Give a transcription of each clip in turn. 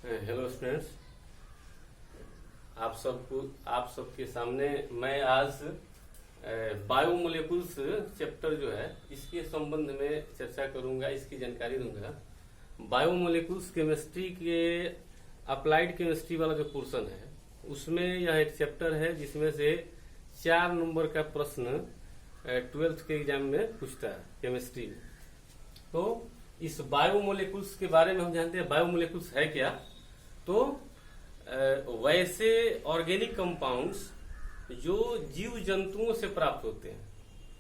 Hello students, आप सबके सामने मैं आज बायोमोलेकुल्स चैप्टर जो है इसके संबंध में चर्चा करूंगा, इसकी जानकारी दूंगा। बायोमोलेकुल्स केमिस्ट्री के अप्लाइड केमिस्ट्री वाला जो पोर्शन है उसमें यह एक चैप्टर है जिसमें से 4 नंबर का प्रश्न 12th के एग्जाम में पूछता है केमिस्ट्री में। तो इस बायोमोलेकुल्स के बारे में हम जानते हैं बायोमोलेकुल्स है क्या। तो वैसे ऑर्गेनिक कंपाउंड्स जो जीव जंतुओं से प्राप्त होते हैं,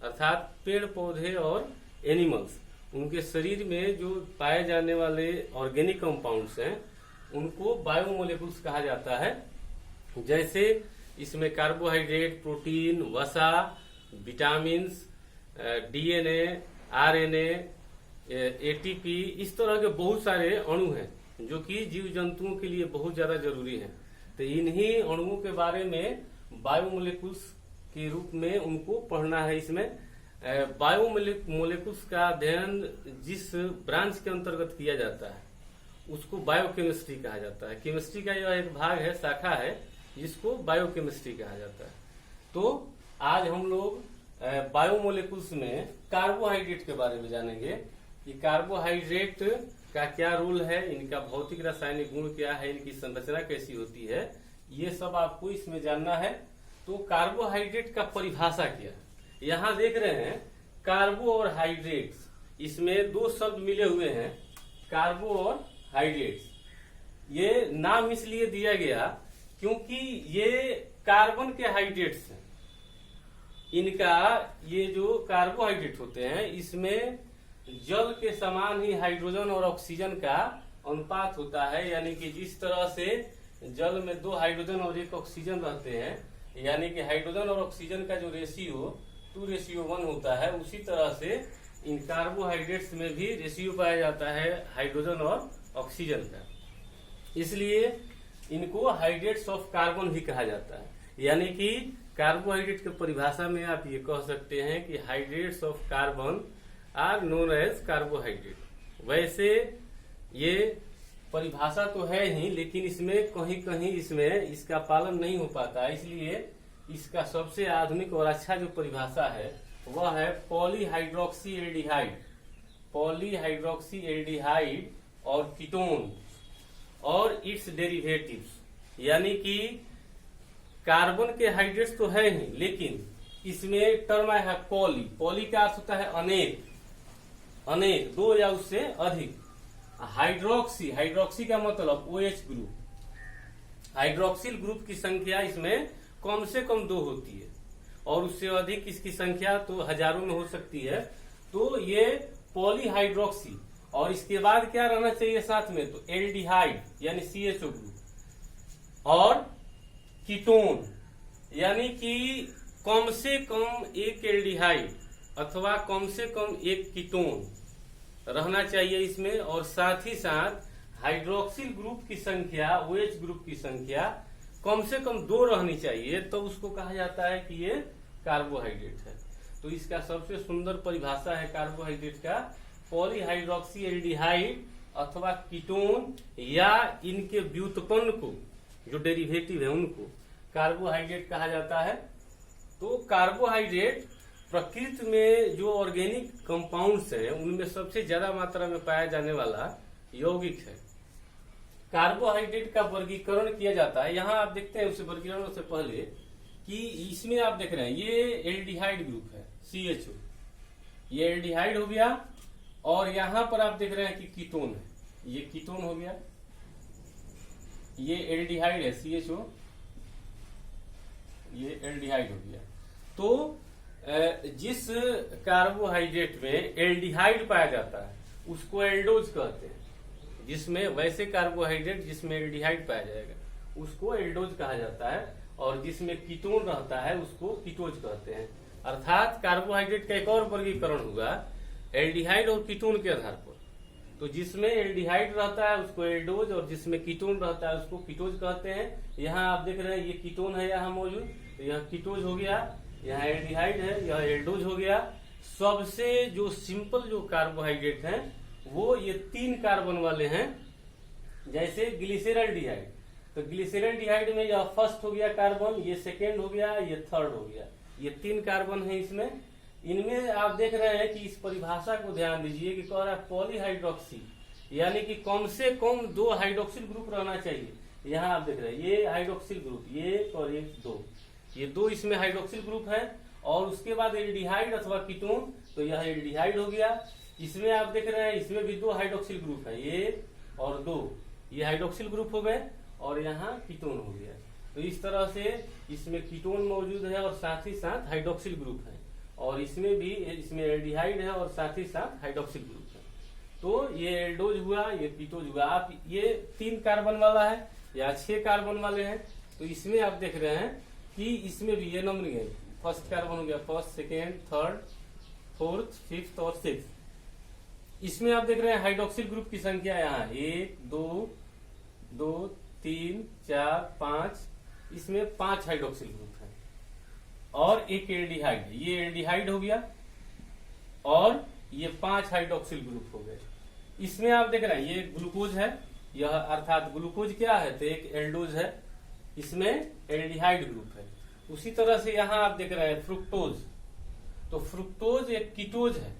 अर्थात पेड़ पौधे और एनिमल्स, उनके शरीर में जो पाए जाने वाले ऑर्गेनिक कंपाउंड्स हैं उनको बायोमोलेकुल्स कहा जाता है। जैसे इसमें कार्बोहाइड्रेट, प्रोटीन, वसा, विटामिन्स, डीएनए, आरएनए, एटीपी, इस तरह के बहुत सारे अणु हैं जो कि जीव जंतुओं के लिए बहुत ज्यादा जरूरी है। तो इन्हीं अणुओं के बारे में बायोमोलेकुल्स के रूप में उनको पढ़ना है। इसमें बायोमोलेकुल्स का अध्ययन जिस ब्रांच के अंतर्गत किया जाता है उसको बायोकेमिस्ट्री कहा जाता है। केमिस्ट्री का यह एक भाग है, शाखा है, जिसको बायोकेमिस्ट्री कहा जाता है। तो आज हम लोग बायोमोलेकुल्स में कार्बोहाइड्रेट के बारे में जानेंगे कि कार्बोहाइड्रेट का क्या रोल है, इनका भौतिक रासायनिक गुण क्या है, इनकी संरचना कैसी होती है, ये सब आपको इसमें जानना है। तो कार्बोहाइड्रेट का परिभाषा क्या है, यहाँ देख रहे हैं कार्बो और हाइड्रेट्स, इसमें 2 शब्द मिले हुए हैं, कार्बो और हाइड्रेट्स। ये नाम इसलिए दिया गया क्योंकि ये कार्बन के हाइड्रेट्स हैं। इनका ये जो कार्बोहाइड्रेट होते हैं इसमें जल के समान ही हाइड्रोजन और ऑक्सीजन का अनुपात होता है, यानी कि जिस तरह से जल में 2 हाइड्रोजन और 1 ऑक्सीजन रहते हैं, यानी कि हाइड्रोजन और ऑक्सीजन का जो रेशियो 2:1 होता है, उसी तरह से इन कार्बोहाइड्रेट्स में भी रेशियो पाया जाता है हाइड्रोजन और ऑक्सीजन का। इसलिए इनको हाइड्रेट्स ऑफ कार्बन भी कहा जाता है। यानी कि कार्बोहाइड्रेट की परिभाषा में आप ये कह सकते हैं कि hydrates of carbon are known as carbohydrate. वैसे ये परिभाषा तो है ही, लेकिन इसमें कहीं कहीं इसमें इसका पालन नहीं हो पाता है। इसलिए इसका सबसे आधुनिक और अच्छा जो परिभाषा है वह है पॉलीहाइड्रोक्सी एल्डिहाइड, पॉलीहाइड्रोक्सी एल्डिहाइड और कीटोन और इट्स डेरिवेटिव्स। यानी कि कार्बन के हाइड्रेट्स तो है ही, लेकिन इसमें टर्म है पॉली। पॉली का अर्थ होता है अनेक, 2 या उससे अधिक। हाइड्रोक्सी, हाइड्रोक्सी का मतलब OH ग्रुप, हाइड्रोक्सिल ग्रुप की संख्या इसमें कम से कम 2 होती है और उससे अधिक इसकी संख्या तो हजारों में हो सकती है। तो ये पॉलीहाइड्रोक्सी, और इसके बाद क्या रहना चाहिए साथ में, तो एल्डिहाइड यानी CHO ग्रुप और कीटोन, यानी कि कम से कम 1 एल्डिहाइड अथवा कम से कम 1 कीटोन रहना चाहिए इसमें। और साथ ही साथ हाइड्रोक्सिल ग्रुप की संख्या, OH ग्रुप की संख्या कम से कम 2 रहनी चाहिए, तो उसको कहा जाता है कि ये कार्बोहाइड्रेट है। तो इसका सबसे सुंदर परिभाषा है कार्बोहाइड्रेट का, पॉलीहाइड्रोक्सी एल्डिहाइड अथवा कीटोन या इनके व्युत्पन्न को, जो डेरिवेटिव है, उनको कार्बोहाइड्रेट कहा जाता है। तो कार्बोहाइड्रेट प्रकृति में जो ऑर्गेनिक कंपाउंड्स हैं उनमें सबसे ज्यादा मात्रा में पाया जाने वाला यौगिक है। कार्बोहाइड्रेट का वर्गीकरण किया जाता है, यहाँ आप देखते हैं उसे वर्गीकरण से पहले कि इसमें आप देख रहे हैं ये एल्डिहाइड ग्रुप है CHO, ये एल्डिहाइड हो गया। और यहाँ पर आप देख रहे हैं कि कीटोन है, ये कीटोन हो गया, ये एल्डिहाइड है CHO, ये एल्डिहाइड हो गया। तो जिस कार्बोहाइड्रेट में एल्डिहाइड पाया जाता है उसको एल्डोज कहते हैं, जिसमें वैसे कार्बोहाइड्रेट जिसमें एल्डिहाइड पाया जाएगा उसको एल्डोज कहा जाता है, और जिसमें कीटोन रहता है उसको कीटोज कहते हैं। अर्थात कार्बोहाइड्रेट का एक और वर्गीकरण हुआ एल्डिहाइड और कीटोन के आधार पर। तो जिसमें एल्डिहाइड रहता है उसको एल्डोज और जिसमें कीटोन रहता है उसको कीटोज कहते हैं। यहाँ आप देख रहे हैं ये कीटोन है यहाँ मौजूद, तो यहाँ कीटोज हो गया, यहाँ एल्डिहाइड है, यह एल्डोज हो गया। सबसे जो सिंपल जो कार्बोहाइड्रेट हैं वो ये 3 कार्बन वाले हैं, जैसे ग्लिसरॉल्डिहाइड, तो ग्लिसरॉल्डिहाइड में यह फर्स्ट हो गया कार्बन, ये सेकेंड हो गया, ये थर्ड हो गया, ये 3 कार्बन है इसमें। इनमें आप देख रहे हैं कि इस परिभाषा को ध्यान दीजिए कि कह रहा है पॉलीहाइड्रोक्सी, यानी कि कम से कम 2 हाइड्रोक्सिल ग्रुप रहना चाहिए। यहाँ आप देख रहे हैं ये हाइड्रोक्सिल ग्रुप, ये और ये 2, ये 2 इसमें हाइड्रोक्सिल ग्रुप है। और उसके बाद एल्डिहाइड अथवा कीटोन, तो यह एल्डिहाइड हो गया। इसमें आप देख रहे हैं इसमें भी 2 हाइड्रोक्सिल ग्रुप है, ये और 2, ये हाइड्रोक्सिल ग्रुप हो गए और यहाँ कीटोन हो गया। तो इस तरह से इसमें कीटोन मौजूद है और साथ ही साथ हाइड्रोक्सिल ग्रुप है, और इसमें भी इसमें एल्डिहाइड है और साथ ही साथ हाइड्रोक्सिल ग्रुप है। तो ये एल्डोज हुआ, ये कीटोज हुआ। आप ये 3 कार्बन वाला है या 6 कार्बन वाले हैं, तो इसमें आप देख रहे हैं कि इसमें भी ये नंबरिंग है, फर्स्ट कार्बन हो गया, first, second, third, fourth, fifth और सिक्स्थ। इसमें आप देख रहे हैं हाइड्रोक्सिल ग्रुप की संख्या यहाँ 1 2 2 3 4 5, इसमें 5 हाइड्रोक्सिल ग्रुप है और एक एल्डिहाइड, ये एल्डिहाइड हो गया और ये 5 हाइड्रोक्सिल ग्रुप हो गए। इसमें आप देख रहे हैं ये ग्लूकोज है, यह अर्थात ग्लूकोज क्या है, तो एक एल्डोज है, इसमें एल्डिहाइड ग्रुप है। उसी तरह से यहाँ आप देख रहे हैं फ्रुक्टोज, तो फ्रुक्टोज एक कीटोज है,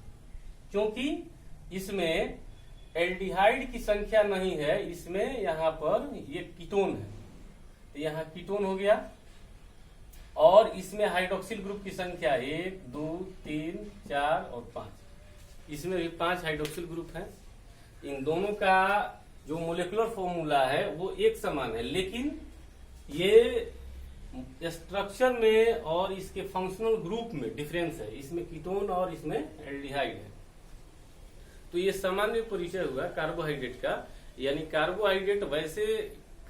क्योंकि इसमें एल्डिहाइड की संख्या नहीं है, इसमें यहाँ पर ये कीटोन है, तो यहाँ कीटोन हो गया। और इसमें हाइड्रोक्सिल ग्रुप की संख्या 1 2 3 4 और 5, इसमें भी 5 हाइड्रोक्सिल ग्रुप है। इन दोनों का जो मोलिकुलर फॉर्मूला है वो एक समान है, लेकिन ये स्ट्रक्चर में और इसके फंक्शनल ग्रुप में डिफरेंस है, इसमें कीटोन और इसमें एल्डिहाइड है। तो ये सामान्य परिचय हुआ कार्बोहाइड्रेट का, यानी कार्बोहाइड्रेट वैसे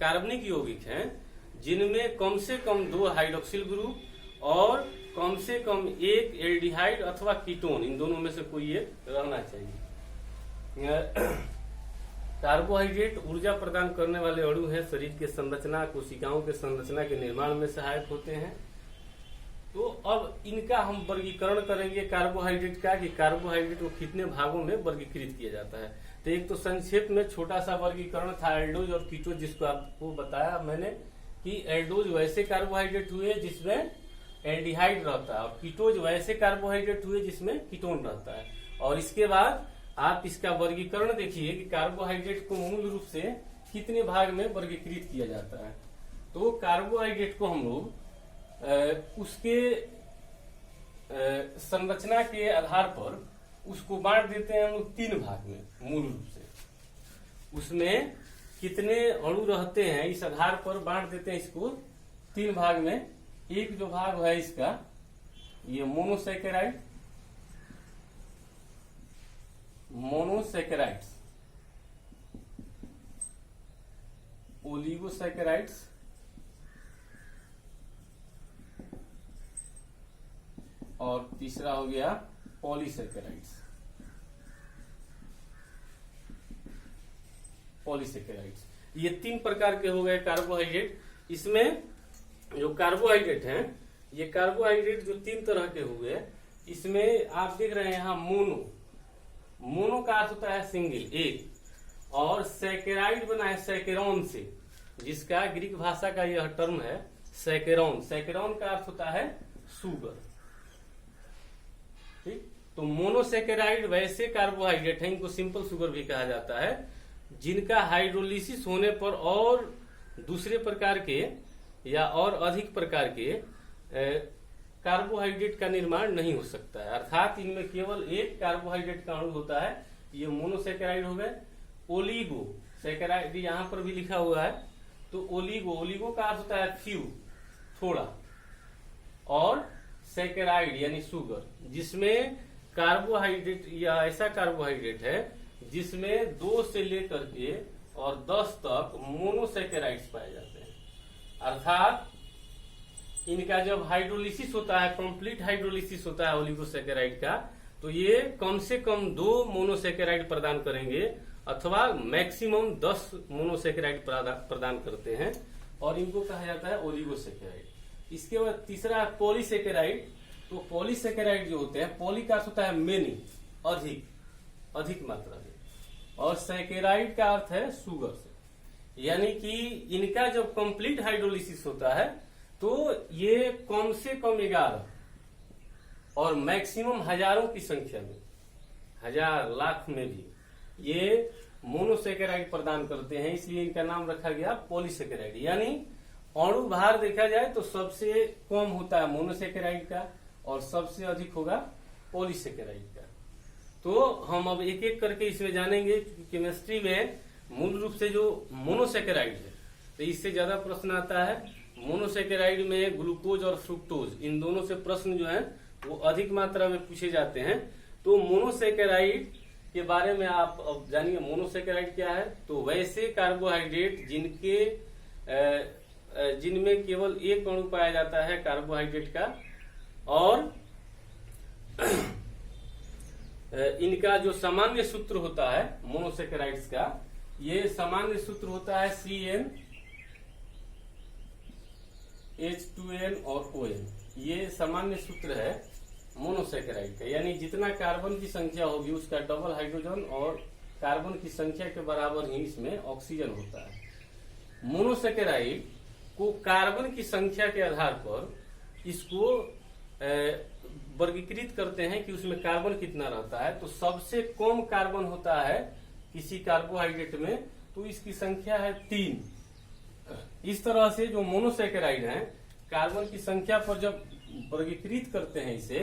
कार्बनिक यौगिक हैं जिनमें कम से कम 2 हाइड्रोक्सिल ग्रुप और कम से कम 1 एल्डिहाइड अथवा कीटोन, इन दोनों में से कोई एक रहना चाहिए। कार्बोहाइड्रेट ऊर्जा प्रदान करने वाले अणु हैं, शरीर के संरचना, कोशिकाओं के संरचना के निर्माण में सहायक होते हैं। तो अब इनका हम वर्गीकरण करेंगे कार्बोहाइड्रेट का, कि कार्बोहाइड्रेट को कितने भागों में वर्गीकृत किया जाता है। तो एक तो संक्षेप में छोटा सा वर्गीकरण था एल्डोज और कीटोज, जिसको आपको बताया मैंने कि एल्डोज वैसे कार्बोहाइड्रेट हुए जिसमें एल्डिहाइड रहता है, और कीटोज वैसे कार्बोहाइड्रेट हुए जिसमें कीटोन रहता है। और इसके बाद आप इसका वर्गीकरण देखिए कि कार्बोहाइड्रेट को मूल रूप से कितने भाग में वर्गीकृत किया जाता है। तो कार्बोहाइड्रेट को हम लोग उसके संरचना के आधार पर उसको बांट देते हैं हम लोग 3 भाग में मूल रूप से। उसमें कितने अणु रहते हैं इस आधार पर बांट देते हैं इसको 3 भाग में। एक जो भाग है इसका, ये मोनोसैकेराइड, मोनोसैकेराइड्स, ओलिगोसैकेराइड्स और तीसरा हो गया पॉलीसैकेराइड्स। पॉलीसैकेराइड्स, ये 3 प्रकार के हो गए कार्बोहाइड्रेट। इसमें जो कार्बोहाइड्रेट हैं, ये कार्बोहाइड्रेट जो 3 तरह के हुए, इसमें आप देख रहे हैं यहाँ मोनो, मोनो का अर्थ होता है सिंगल, एक, और सैकेराइड बना है सैकेरॉन से, जिसका ग्रीक भाषा का यह टर्म है सैकेरॉन। सैकेरॉन का अर्थ होता है शुगर। ठीक, तो मोनोसैकेराइड वैसे कार्बोहाइड्रेट है, इनको सिंपल शुगर भी कहा जाता है, जिनका हाइड्रोलिसिस होने पर और दूसरे प्रकार के या और अधिक प्रकार के कार्बोहाइड्रेट का निर्माण नहीं हो सकता है। अर्थात इनमें केवल एक कार्बोहाइड्रेट का अणु होता है, ये मोनोसैकेराइड हो गए। ओलिगो सैकेराइड यहाँ पर भी लिखा हुआ है, तो ओलिगो, ओलिगो का अर्थ होता है फ्यू, थोड़ा, और सैकेराइड यानी शुगर, जिसमें कार्बोहाइड्रेट या ऐसा कार्बोहाइड्रेट है जिसमें 2 से लेकर के और 10 तक मोनोसैकेराइड्स पाए जाते हैं। अर्थात इनका जब हाइड्रोलिसिस होता है, कंप्लीट हाइड्रोलिसिस होता है ओलिगोसैकेराइड का, तो ये कम से कम 2 मोनोसैकेराइड प्रदान करेंगे अथवा मैक्सिमम 10 मोनोसैकेराइड प्रदान करते हैं, और इनको कहा जाता है ओलिगोसैकेराइड। इसके बाद तीसरा है पॉलीसैकेराइड। तो पॉलीसैकेराइड जो होते हैं, पॉली का अर्थ होता है मेनी, अधिक, अधिक मात्रा में, और सैकेराइड का अर्थ है शुगर से। यानी कि इनका जब कंप्लीट हाइड्रोलिसिस होता है तो ये कम से कम 11 और मैक्सिमम हजारों की संख्या में, हजार लाख में भी ये मोनोसेकेराइड प्रदान करते हैं, इसलिए इनका नाम रखा गया पॉलीसेकेराइड। यानी अणु भार देखा जाए तो सबसे कम होता है मोनोसेकेराइड का और सबसे अधिक होगा पॉलीसेकेराइड का। तो हम अब एक एक करके इसमें जानेंगे। केमिस्ट्री में मूल रूप से जो मोनोसेकेराइड है तो इससे ज्यादा प्रश्न आता है। मोनोसेकेराइड में ग्लूकोज और फ्रुक्टोज, इन दोनों से प्रश्न जो है वो अधिक मात्रा में पूछे जाते हैं। तो मोनोसेकेराइड के बारे में आप अब जानिए मोनोसेकेराइड क्या है। तो वैसे कार्बोहाइड्रेट जिनमें केवल एक अणु पाया जाता है कार्बोहाइड्रेट का, और इनका जो सामान्य सूत्र होता है मोनोसेकेराइड्स का, ये सामान्य सूत्र होता है CnH2n और ON। ये सामान्य सूत्र है मोनोसेकेराइड का। यानी जितना कार्बन की संख्या होगी उसका डबल हाइड्रोजन और कार्बन की संख्या के बराबर ही इसमें ऑक्सीजन होता है। मोनोसेकेराइड को कार्बन की संख्या के आधार पर इसको वर्गीकृत करते हैं कि उसमें कार्बन कितना रहता है। तो सबसे कम कार्बन होता है किसी कार्बोहाइड्रेट में, तो इसकी संख्या है 3। इस तरह से जो मोनोसेकेराइड है कार्बन की संख्या पर जब वर्गीकृत करते हैं इसे,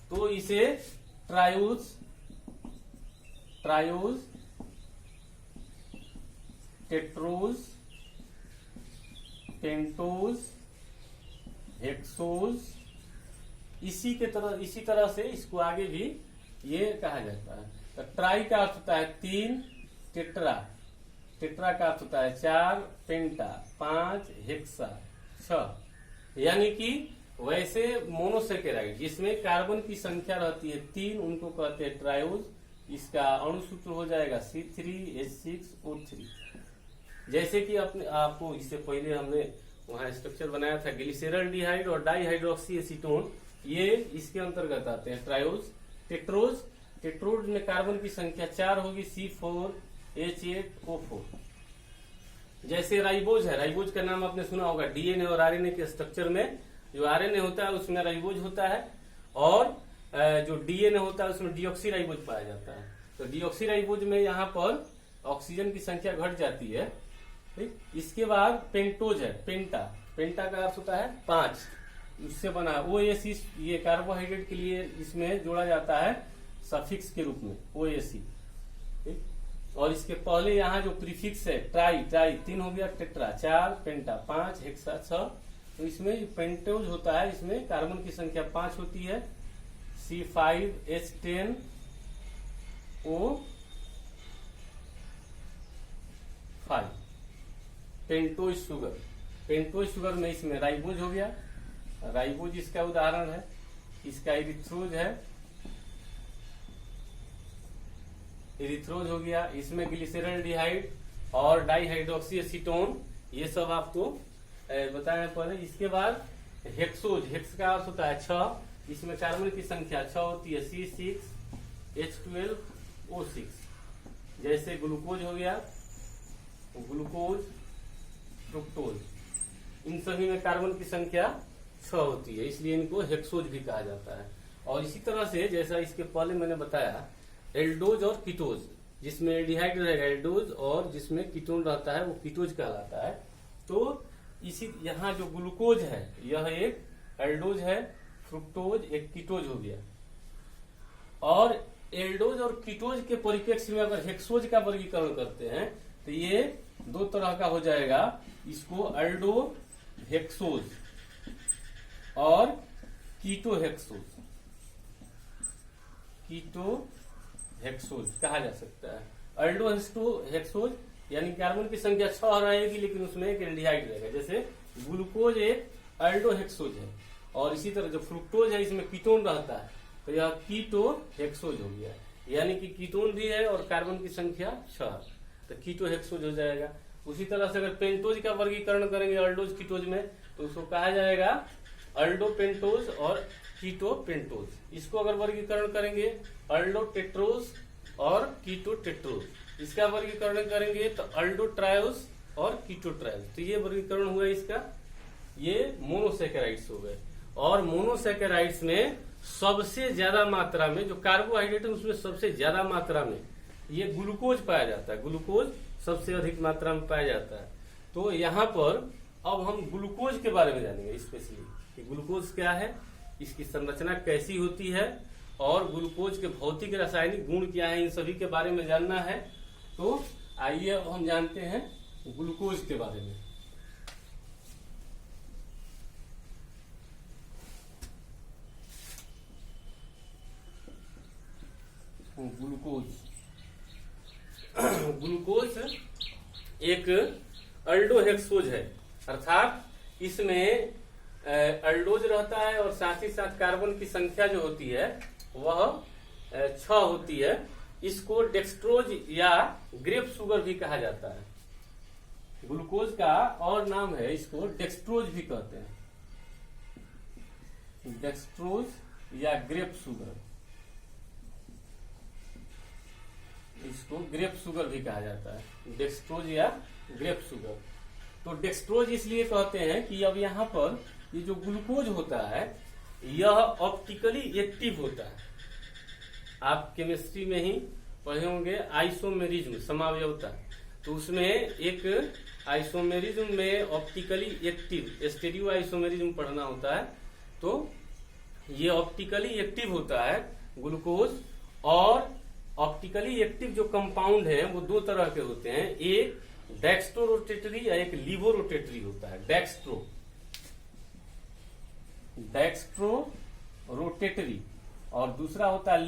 तो इसे ट्रायोज, टेट्रोज, पेंटोज, हेक्सोज, इसी तरह से इसको आगे भी ये कहा जाता है। तो ट्राई का अर्थ होता है 3, टेट्रा का अर्थ होता है 4, पेंटा 5, हेक्सा 6। यानी कि वैसे मोनोसेकेराइड जिसमें कार्बन की संख्या रहती है 3, उनको कहते हैं ट्रायोज। इसका अणु सूत्र हो जाएगा C3H6O3। जैसे कि आपको इससे पहले हमने वहां स्ट्रक्चर बनाया था ग्लिसरॉल्डिहाइड और डाइहाइड्रोक्सी एसीटोन, ये इसके अंतर्गत आते हैं ट्रायोज। टेट्रोज में कार्बन की संख्या 4 होगी C4H8O4। जैसे राइबोज है, राइबोज का नाम आपने सुना होगा। डीएनए और आरएनए के स्ट्रक्चर में जो आरएनए होता है उसमें राइबोज होता है, और जो डीएनए होता है उसमें डीऑक्सी राइबोज पाया जाता है। तो डीऑक्सी राइबोज में यहाँ पर ऑक्सीजन की संख्या घट जाती है। ठीक, इसके बाद पेंटोज है, पेंटा का अर्थ होता है 5, उससे बना OAC। ये कार्बोहाइड्रेट के लिए इसमें जोड़ा जाता है सफिक्स के रूप में OAC। ठीक, और इसके पहले यहाँ जो प्रीफिक्स है ट्राई 3 हो गया, टेट्रा 4, पेंटा 5, हेक्सा 6। तो इसमें जो पेंटोज होता है इसमें कार्बन की संख्या 5 होती है C5H10O5। पेंटोज शुगर में इसमें राइबोज हो गया, राइबोज इसका उदाहरण है। इसका इरिथ्रोज हो गया। इसमें ग्लिसरॉल्डिहाइड और डाइहाइड्रोक्सी एसीटोन, ये सब आपको बताया पहले। इसके बाद हेक्सोज, हेक्स का अर्थ होता है 6, इसमें कार्बन की संख्या 6 होती है C6H12O6। जैसे ग्लूकोज हो गया, ग्लूकोज, फ्रुक्टोज, इन सभी में कार्बन की संख्या 6 होती है, इसलिए इनको हेक्सोज भी कहा जाता है। और इसी तरह से जैसा इसके पहले मैंने बताया एल्डोज और कीटोज, जिसमें एल्डिहाइड रहेगा एल्डोज और जिसमें कीटोन रहता है वो कीटोज कहलाता है। तो इसी यहाँ जो ग्लूकोज है यह एक एल्डोज है, फ्रुक्टोज एक कीटोज हो गया। और एल्डोज और कीटोज के परिप्रेक्ष्य में अगर हेक्सोज का वर्गीकरण करते हैं तो ये 2 तरह का हो जाएगा। इसको अल्डो हेक्सोज और कीटो हेक्सोज कहा जा सकता है। अल्डो हेक्सोज यानी कार्बन की संख्या 6 रहेगी लेकिन उसमें एक एल्डिहाइड रहेगा। जैसे ग्लूकोज एक अल्डो हेक्सोज है, और इसी तरह जो फ्रुक्टोज है इसमें कीटोन रहता है, तो यह कीटो हेक्सोज हो गया। यानी कि कीटोन भी है और कार्बन की संख्या 6, तो कीटो हेक्सोज हो जाएगा। उसी तरह से अगर पेंटोज का वर्गीकरण करेंगे अल्डोज कीटोज में, तो उसको कहा जाएगा अल्डो पेंटोज और कीटो पेंटोज। इसको अगर वर्गीकरण करेंगे अल्डो टेट्रोज और कीटो टेट्रोज। इसका वर्गीकरण करेंगे तो अल्डो ट्रायोज और कीटोट्राइब्स। तो ये वर्गीकरण हुआ इसका, ये मोनोसैकेराइड्स हो गए। और मोनोसैकेराइड्स में सबसे ज्यादा मात्रा में जो कार्बोहाइड्रेट है उसमें सबसे ज्यादा मात्रा में ये ग्लूकोज पाया जाता है, ग्लूकोज सबसे अधिक मात्रा में पाया जाता है। तो यहाँ पर अब हम ग्लूकोज के बारे में जानेंगे स्पेशली कि ग्लूकोज क्या है, इसकी संरचना कैसी होती है और ग्लूकोज के भौतिक रासायनिक गुण क्या है, इन सभी के बारे में जानना है। तो आइए अब हम जानते हैं ग्लूकोज के बारे में। ग्लूकोज एक अल्डोहेक्सोज है, अर्थात इसमें अल्डोज रहता है और साथ ही साथ कार्बन की संख्या जो होती है वह 6 होती है। इसको डेक्सट्रोज या ग्रेप शुगर भी कहा जाता है। ग्लूकोज का और नाम है, इसको डेक्सट्रोज भी कहते हैं, डेक्सट्रोज या ग्रेप शुगर, इसको ग्रेप शुगर भी कहा जाता है, डेक्सट्रोज या ग्रेप शुगर। तो डेक्सट्रोज इसलिए कहते हैं कि अब यहाँ पर ये जो ग्लूकोज होता है यह ऑप्टिकली एक्टिव होता है। आप केमिस्ट्री में ही पढ़े होंगे आइसोमेरिज्म, समावयवता। तो उसमें एक आइसोमेरिज्म में ऑप्टिकली एक्टिव स्टेरियो आइसोमेरिज्म पढ़ना होता है। तो ये ऑप्टिकली एक्टिव होता है ग्लूकोज। और ऑप्टिकली एक्टिव जो कंपाउंड है वो दो तरह के होते हैं, एक डेक्स्ट्रो रोटेटरी या एक लीवो रोटेटरी होता है। डेक्स्ट्रो रोटेटरी और दूसरा होता है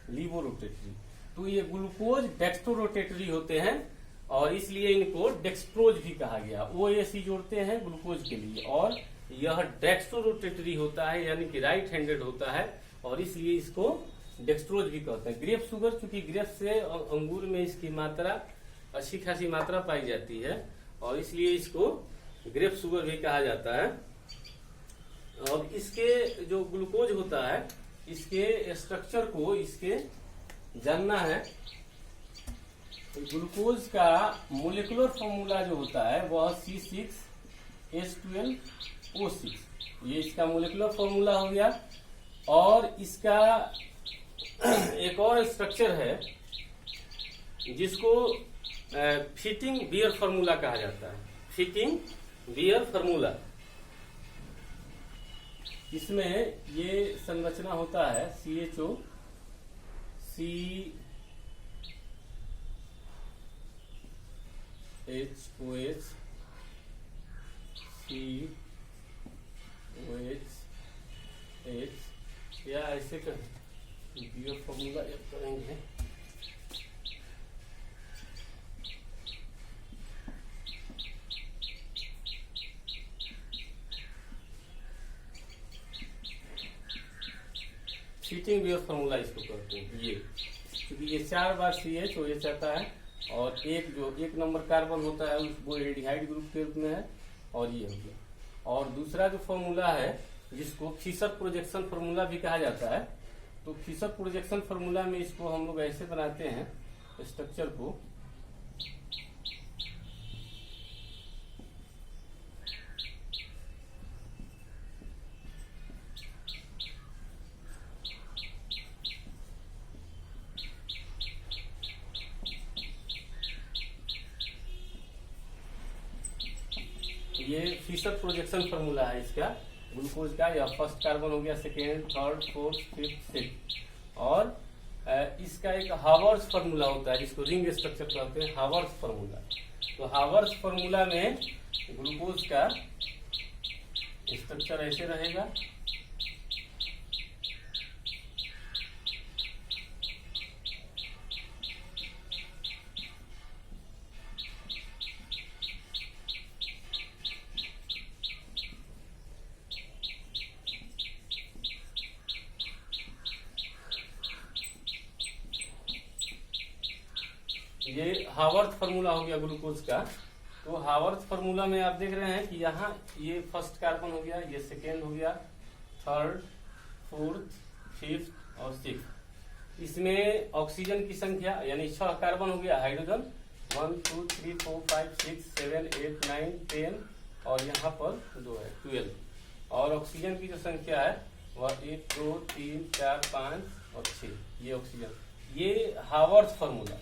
लीवो रोटेटरी। तो ये ग्लूकोज डेक्स्ट्रो रोटेटरी होते हैं और इसलिए इनको डेक्सट्रोज भी कहा गया। OAC जोड़ते हैं ग्लूकोज के लिए। और यह डेक्स्ट्रो रोटेटरी होता है यानी कि राइट हैंडेड होता है और इसलिए इसको डेक्सट्रोज भी कहते हैं। ग्रेप शुगर, चूंकि ग्रेप से अंगूर में इसकी मात्रा अच्छी खासी मात्रा पाई जाती है और इसलिए इसको ग्रेप शुगर भी कहा जाता है। और इसके जो ग्लूकोज होता है इसके स्ट्रक्चर को इसके जानना है। तो ग्लूकोज का मोलिकुलर फॉर्मूला जो होता है वह C6H12O6, ये इसका मोलिकुलर फॉर्मूला हो गया। और इसका एक और स्ट्रक्चर है जिसको फिटिंग बियर फार्मूला कहा जाता है, फिटिंग बियर फार्मूला। इसमें ये संरचना होता है CHO CHOH COH या ऐसे कर बियर फार्मूला करेंगे। फिटिंग बियर फार्मूला इसको कहते हैं। ये क्योंकि ये 4 बार CHOH आता है और एक जो 1 नंबर कार्बन होता है वो एल्डिहाइड ग्रुप के रूप में है और ये हो गया। और दूसरा जो फार्मूला है जिसको फिशर प्रोजेक्शन फार्मूला भी कहा जाता है। तो फिशर प्रोजेक्शन फार्मूला में इसको हम लोग ऐसे बनाते हैं स्ट्रक्चर को, ये फिशर प्रोजेक्शन फार्मूला है इसका ग्लूकोज का। यह फर्स्ट कार्बन हो गया, second, third, fourth, fifth, sixth. और इसका एक हावर्स फार्मूला होता है जिसको रिंग स्ट्रक्चर कहते हैं, हावर्स फार्मूला। तो हावर्स फार्मूला में ग्लूकोज का स्ट्रक्चर ऐसे रहेगा। ये हावर्थ फार्मूला हो गया ग्लूकोज का। तो हावर्थ फार्मूला में आप देख रहे हैं कि यहाँ ये फर्स्ट कार्बन हो गया, ये सेकेंड हो गया, थर्ड, फोर्थ, फिफ्थ और सिक्स्थ। इसमें ऑक्सीजन की संख्या यानी 6 कार्बन हो गया, हाइड्रोजन 1 2 3 4 5 6 7 8 9 10 और यहाँ पर 2 है 12। और ऑक्सीजन की जो संख्या है वह 1 2 3 4 5 और 6। ये ऑक्सीजन, ये हावर्थ फॉर्मूला,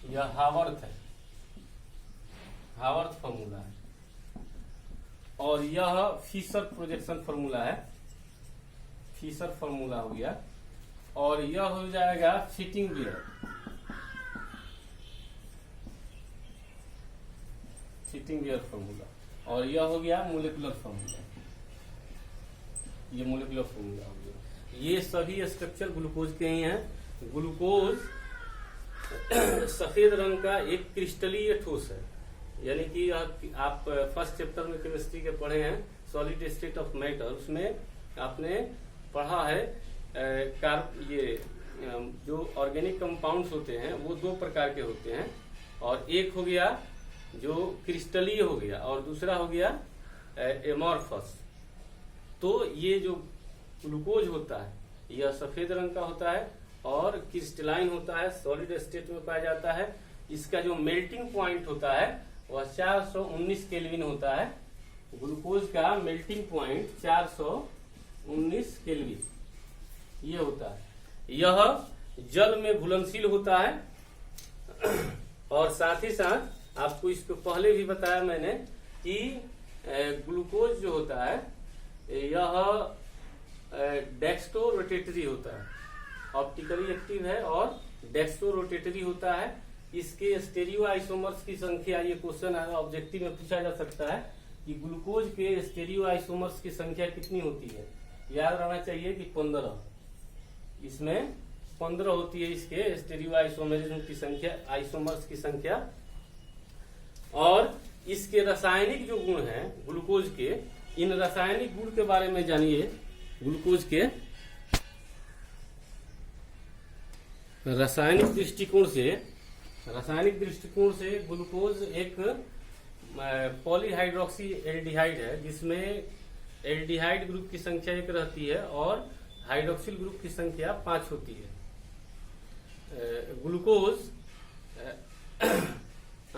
यह हावर्थ है, हावर्थ फॉर्मूला है। और यह फिशर प्रोजेक्शन फॉर्मूला है, फिशर फॉर्मूला हो गया। और यह हो जाएगा फिटिंग बियर, फिटिंग बियर फॉर्मूला। और यह हो गया मोलिकुलर फॉर्मूला, ये मोलिकुलर फॉर्मूला हो गया। ये सभी स्ट्रक्चर ग्लूकोज के ही हैं। ग्लूकोज सफेद रंग का एक क्रिस्टलीय ठोस है, यानी कि आप फर्स्ट चैप्टर में केमिस्ट्री के पढ़े हैं सॉलिड स्टेट ऑफ मैटर, उसमें आपने पढ़ा है ये जो ऑर्गेनिक कंपाउंड्स होते हैं वो 2 प्रकार के होते हैं। और एक हो गया जो क्रिस्टलीय हो गया और दूसरा हो गया एमॉर्फस। तो ये जो ग्लूकोज होता है यह सफेद रंग का होता है और क्रिस्टलाइन होता है, सॉलिड स्टेट में पाया जाता है। इसका जो मेल्टिंग पॉइंट होता है वह 419 केल्विन होता है। ग्लूकोज का मेल्टिंग पॉइंट 419 केल्विन ये होता है। यह जल में घुलनशील होता है। और साथ ही साथ आपको इसको पहले भी बताया मैंने कि ग्लूकोज जो होता है यह डेक्स्ट्रो रोटेटरी होता है, ऑप्टिकली एक्टिव है और डेक्स्ट्रो रोटेटरी होता है। इसके स्टेरियो आइसोमर्स की संख्या, ये क्वेश्चन ऑब्जेक्टिव में पूछा जा सकता है कि ग्लूकोज के स्टेरियो आइसोमर्स की संख्या कितनी होती है। याद रहना चाहिए कि 15, इसमें 15 होती है इसके स्टेरियो आइसोमरिज्म की संख्या, आइसोमर्स की संख्या। और इसके रासायनिक जो गुण हैं ग्लूकोज के, इन रासायनिक गुण के बारे में जानिए। ग्लूकोज के रासायनिक दृष्टिकोण से ग्लूकोज एक पॉलीहाइड्रोक्सी एल्डिहाइड है, जिसमें एल्डिहाइड ग्रुप की संख्या 1 रहती है और हाइड्रोक्सिल ग्रुप की संख्या 5 होती है। ग्लूकोज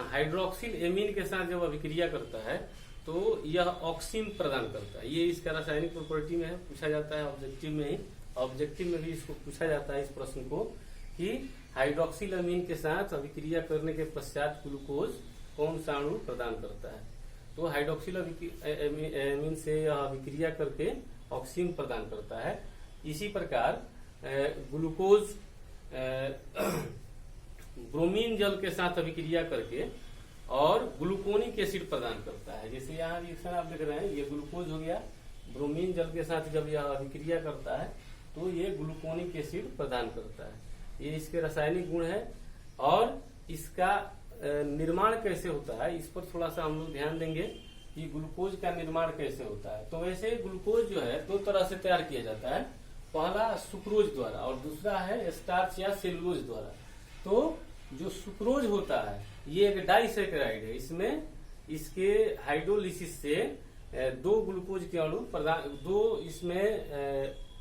हाइड्रोक्सिल एमीन के साथ जब अभिक्रिया करता है तो यह ऑक्सीन प्रदान करता है। ये इसका रासायनिक प्रॉपर्टी में है, पूछा जाता है ऑब्जेक्टिव में ही। ऑब्जेक्टिव में भी इसको पूछा जाता है इस प्रश्न को कि हाइड्रोक्सिल अमीन के साथ अभिक्रिया करने के पश्चात ग्लूकोज कौन सा अणु प्रदान करता है। तो हाइड्रोक्सिल अमीन से यह अभिक्रिया करके ऑक्सीन प्रदान करता है। इसी प्रकार ग्लूकोज ब्रोमीन जल के साथ अभिक्रिया करके और ग्लूकोनिक एसिड प्रदान करता है। जैसे यहाँ रिएक्शन आप देख रहे हैं, ये ग्लूकोज हो गया, ब्रोमीन जल के साथ जब यह अभिक्रिया करता है तो ये ग्लूकोनिक एसिड प्रदान करता है। ये इसके रासायनिक गुण है। और इसका निर्माण कैसे होता है इस पर थोड़ा सा हम लोग ध्यान देंगे कि ग्लूकोज का निर्माण कैसे होता है। तो वैसे ग्लूकोज जो है 2 तरह से तैयार किया जाता है, पहला सुक्रोज द्वारा और दूसरा है स्टार्च या सेलुलोज द्वारा। तो जो सुक्रोज होता है ये एक डाइसैकेराइड है, इसमें इसके हाइड्रोलिसिस से 2 ग्लूकोज के अणु प्रदान, 2 इसमें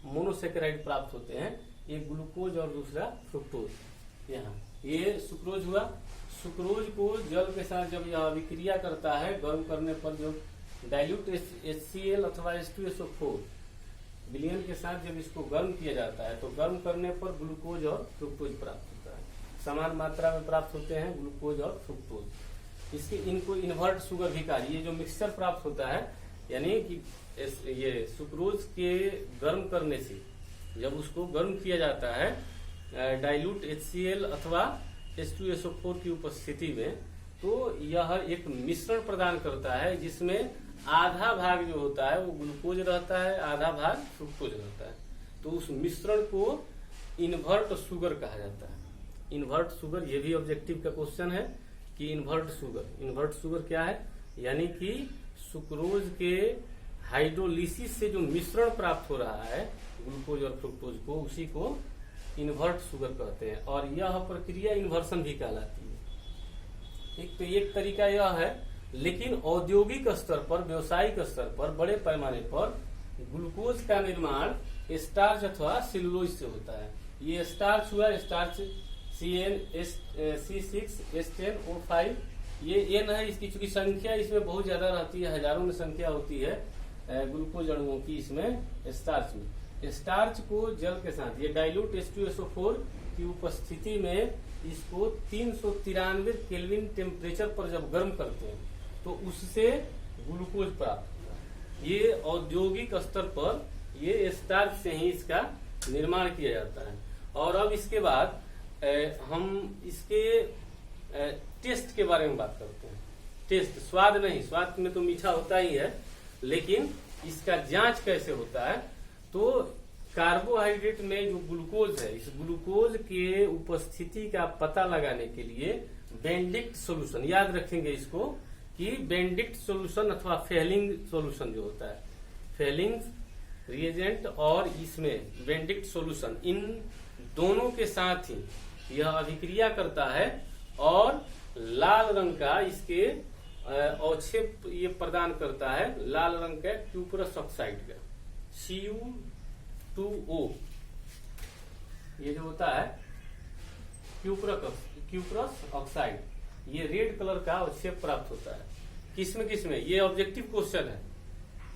मोनोसेकेराइड प्राप्त होते हैं, एक ग्लूकोज और दूसरा फ्रुक्टोज। यहाँ ये सुक्रोज हुआ। सुक्रोज को जल के साथ जब यह अभिक्रिया करता है गर्म करने पर, जो डाइल्यूट HCl अथवा H2SO4 विलयन के साथ जब इसको गर्म किया जाता है तो गर्म करने पर ग्लूकोज और फ्रुक्टोज प्राप्त होता है। समान मात्रा में प्राप्त होते हैं ग्लूकोज और फ्रुक्टोज। इसके इनको इन्वर्ट शुगर भी कहा। ये जो मिक्सचर प्राप्त होता है, यानी कि ये सुक्रोज के गर्म करने से जब उसको गर्म किया जाता है डाइल्यूट HCl अथवा H2SO4 की उपस्थिति में, तो यह एक मिश्रण प्रदान करता है जिसमें आधा भाग जो होता है वो ग्लूकोज रहता है, आधा भाग फ्रुक्टोज रहता है। तो उस मिश्रण को इन्वर्ट शुगर कहा जाता है। इन्वर्ट शुगर, ये भी ऑब्जेक्टिव का क्वेश्चन है कि इन्वर्ट शुगर क्या है, यानी कि सुक्रोज के हाइड्रोलिसिस से जो मिश्रण प्राप्त हो रहा है ग्लूकोज और फ्रुक्टोज को, उसी को इन्वर्ट शुगर कहते हैं। और यह प्रक्रिया इन्वर्सन भी कहलाती है। एक तो एक तरीका यह है, लेकिन औद्योगिक स्तर पर, व्यवसायिक स्तर पर, बड़े पैमाने पर ग्लूकोज का निर्माण स्टार्च अथवा सेलुलोज से होता है। ये स्टार्च हुआ, स्टार्च C6H10O5 ये N है। इसकी चूंकि संख्या इसमें बहुत ज्यादा रहती है, हजारों में संख्या होती है ग्लूकोज अणुओं की इसमें स्टार्च में। स्टार्च को जल के साथ ये डाइल्यूट H2SO4 की उपस्थिति में इसको 393 केल्विन टेम्परेचर पर जब गर्म करते हैं तो उससे ग्लूकोज प्राप्त होता है। ये औद्योगिक स्तर पर ये स्टार्च से ही इसका निर्माण किया जाता है। और अब इसके बाद हम इसके टेस्ट के बारे में बात करते हैं। टेस्ट, स्वाद नहीं, स्वाद में तो मीठा होता ही है, लेकिन इसका जांच कैसे होता है। तो कार्बोहाइड्रेट में जो ग्लूकोज है, इस ग्लूकोज के उपस्थिति का पता लगाने के लिए बेंडिक्ट सॉल्यूशन, याद रखेंगे इसको कि बेंडिक्ट सॉल्यूशन अथवा फेलिंग सॉल्यूशन जो होता है, फेलिंग रिएजेंट और इसमें बेंडिक्ट सॉल्यूशन, इन दोनों के साथ ही यह अभिक्रिया करता है और लाल रंग का इसके अवक्षेप ये प्रदान करता है, लाल रंग का क्यूप्रस ऑक्साइड का Cu2O। ये जो होता है क्यूप्रस ऑक्साइड, ये रेड कलर का अवक्षेप प्राप्त होता है। किसमें ये ऑब्जेक्टिव क्वेश्चन है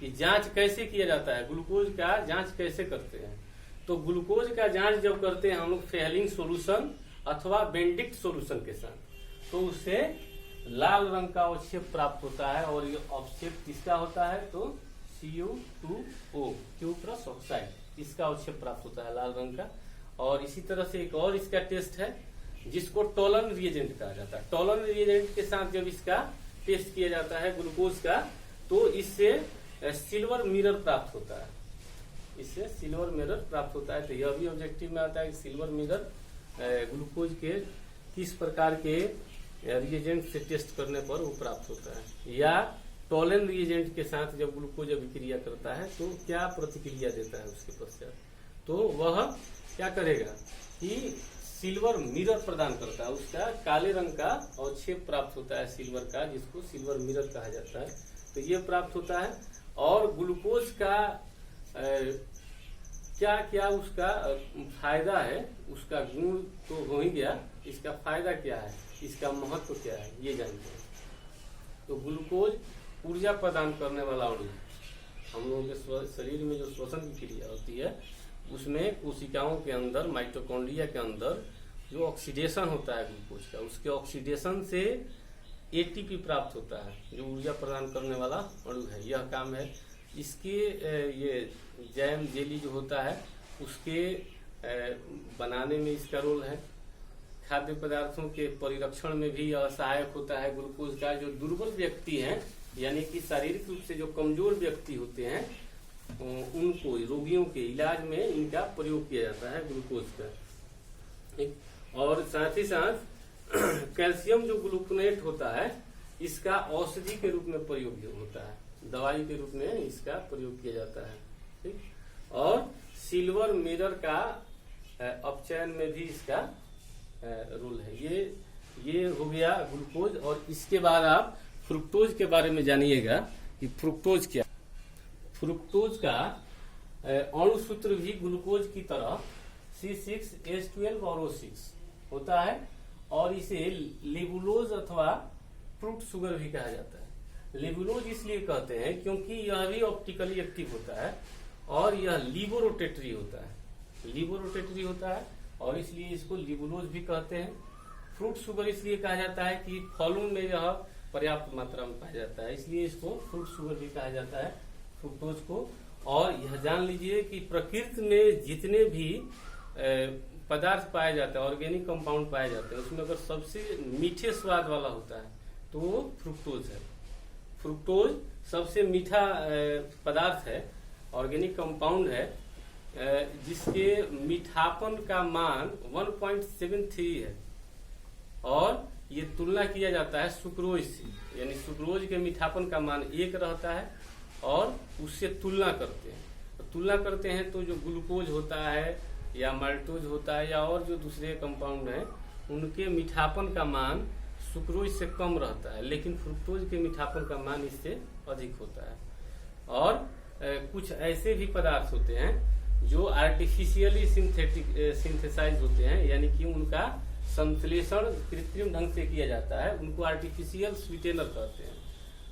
कि जांच कैसे किया जाता है, ग्लूकोज का जांच कैसे करते हैं। तो ग्लूकोज का जांच जब करते हैं हम लोग फेलिंग सॉल्यूशन अथवा बेंडिक्ट सॉल्यूशन के साथ, तो उससे लाल रंग का अवक्षेप प्राप्त होता है। और ये अवक्षेप किसका होता है, तो Cu2O, क्यूप्रस ऑक्साइड, इसका अवक्षेप प्राप्त होता है लाल रंग का। और इसी तरह से एक और इसका टेस्ट है जिसको टोलन रिएजेंट कहा जाता है। टोलन रिएजेंट के साथ जब इसका टेस्ट किया जाता है ग्लूकोज का, तो इससे सिल्वर मिरर प्राप्त होता है, इससे सिल्वर मिरर प्राप्त होता है। तो यह भी ऑब्जेक्टिव में आता है कि सिल्वर मिरर ग्लूकोज के किस प्रकार के रिएजेंट से टेस्ट करने पर वो प्राप्त होता है। या टोलन रिएजेंट के साथ जब ग्लूकोज अभिक्रिया करता है तो क्या प्रतिक्रिया देता है उसके पश्चात, तो वह क्या करेगा कि सिल्वर मिरर प्रदान करता है, उसका काले रंग का अवक्षेप प्राप्त होता है सिल्वर का, जिसको सिल्वर मिरर कहा जाता है। तो ये प्राप्त होता है। और ग्लूकोज का क्या क्या उसका फायदा है, उसका गुण तो हो ही गया, इसका फायदा क्या है, इसका महत्व क्या है, ये जानते हैं। तो ग्लूकोज ऊर्जा प्रदान करने वाला अणु, हम लोगों के शरीर में जो श्वसन की क्रिया होती है उसमें कोशिकाओं के अंदर, माइटोकॉन्ड्रिया के अंदर जो ऑक्सीडेशन होता है ग्लूकोज का, उसके ऑक्सीडेशन से एटीपी प्राप्त होता है, जो ऊर्जा प्रदान करने वाला अणु है। यह काम है इसके। ये जैम जेली जो होता है उसके बनाने में इसका रोल है। खाद्य पदार्थों के परिरक्षण में भी यह सहायक होता है ग्लूकोज का। जो दुर्बल व्यक्ति हैं, यानी कि शारीरिक रूप से जो कमजोर व्यक्ति होते हैं, उनको, रोगियों के इलाज में इनका प्रयोग किया जाता है ग्लूकोज का। और साथ ही साथ कैल्शियम जो ग्लूकोनेट होता है, इसका औषधि के रूप में प्रयोग होता है, दवाई के रूप में इसका प्रयोग किया जाता है। ठीक। और सिल्वर मिरर का अपचयन में भी इसका रोल है। ये हो गया ग्लूकोज। और इसके बाद आप फ्रुक्टोज के बारे में जानिएगा कि फ्रुक्टोज क्या। फ्रुक्टोज का अणु सूत्र भी ग्लूकोज की तरह C6H12 और O6 होता है। और इसे लेबुलोज अथवा फ्रूट शुगर भी कहा जाता है। लेबुलोज इसलिए कहते हैं क्योंकि यह भी ऑप्टिकली एक्टिव होता है और यह लिबोरोटेटरी होता है, लिबोरोटेटरी होता है, और इसलिए इसको लिबुलोज भी कहते हैं। फ्रूट शुगर इसलिए कहा जाता है कि फलों में यह पर्याप्त मात्रा में पाया जाता है, इसलिए इसको फ्रूट शुगर भी कहा जाता है, फ्रुक्टोज को। और यह जान लीजिए कि प्रकृति में जितने भी पदार्थ पाया जाता है, ऑर्गेनिक कंपाउंड पाए जाते हैं, उसमें अगर सबसे मीठे स्वाद वाला होता है तो वो फ्रुक्टोज है। फ्रुक्टोज सबसे मीठा पदार्थ है, ऑर्गेनिक कंपाउंड है, जिसके मीठापन का मान 1.73 है। और ये तुलना किया जाता है सुक्रोज से, यानी सुक्रोज के मीठापन का मान 1 रहता है और उससे तुलना करते हैं। तो तुलना करते हैं तो जो ग्लूकोज होता है या माल्टोज होता है या और जो दूसरे कंपाउंड हैं, उनके मीठापन का मान सुक्रोज से कम रहता है, लेकिन फ्रुक्टोज के मीठापन का मान इससे अधिक होता है। और कुछ ऐसे भी पदार्थ होते हैं जो आर्टिफिशियली सिंथेसाइज होते हैं, यानी कि उनका संश्लेषण कृत्रिम ढंग से किया जाता है, उनको आर्टिफिशियल स्वीटेनर कहते हैं।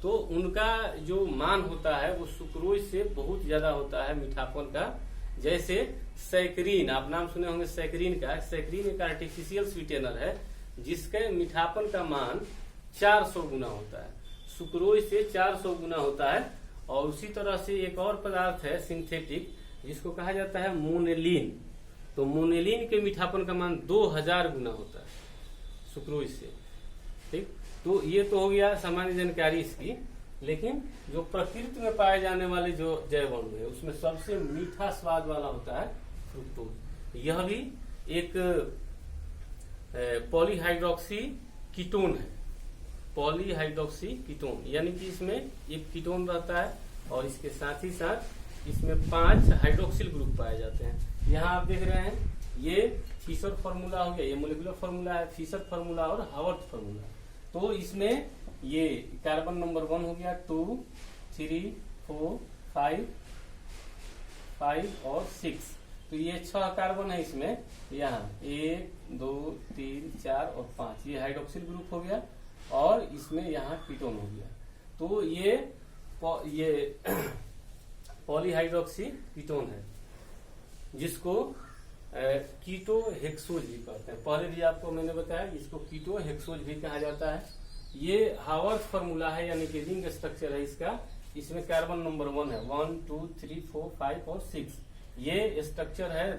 तो उनका जो मान होता है वो सुक्रोज से बहुत ज्यादा होता है मीठापन का। जैसे सैकरीन, आप नाम सुने होंगे सैकरीन का। सैकरीन एक आर्टिफिशियल स्वीटेनर है जिसके मीठापन का मान 400 गुना होता है, सुक्रोज से 400 गुना होता है। और उसी तरह से एक और पदार्थ है सिंथेटिक जिसको कहा जाता है मोनेलिन। तो मोनेलिन के मीठापन का मान 2000 गुना होता है सुक्रोज से। ठीक, तो ये तो हो गया सामान्य जानकारी इसकी। लेकिन जो प्रकृति में पाए जाने वाले जो जैव अणु है उसमें सबसे मीठा स्वाद वाला होता है फ्रुक्टोज। यह भी एक पॉलीहाइड्रोक्सी कीटोन है, पॉलीहाइड्रोक्सी कीटोन, यानी कि इसमें एक कीटोन रहता है और इसके साथ ही साथ इसमें 5 हाइड्रोक्सिल ग्रुप पाए जाते हैं। यहाँ आप देख रहे हैं ये फिशर फार्मूला हो गया, ये मोलिकुलर फार्मूला है, फिशर फार्मूला और हावर्थ फार्मूला। तो इसमें ये कार्बन नंबर 1 हो गया, 2, 3, 4, 5 और 6। तो ये 6 कार्बन है इसमें। यहाँ 1, 2, 3, 4 और 5 ये हाइड्रोक्सिल ग्रुप हो गया और इसमें यहाँ कीटोन हो गया। तो ये पॉलीहाइड्रोक्सी कीटोन है जिसको कीटो हेक्सोज भी कहते हैं। पहले भी आपको मैंने बताया इसको कीटो हेक्सोज भी कहा जाता है। ये हावर्थ फार्मूला है, यानी कि रिंग स्ट्रक्चर है इसका। इसमें कार्बन नंबर 1 है, 1, 2, 3, 4, 5 और 6 ये स्ट्रक्चर है।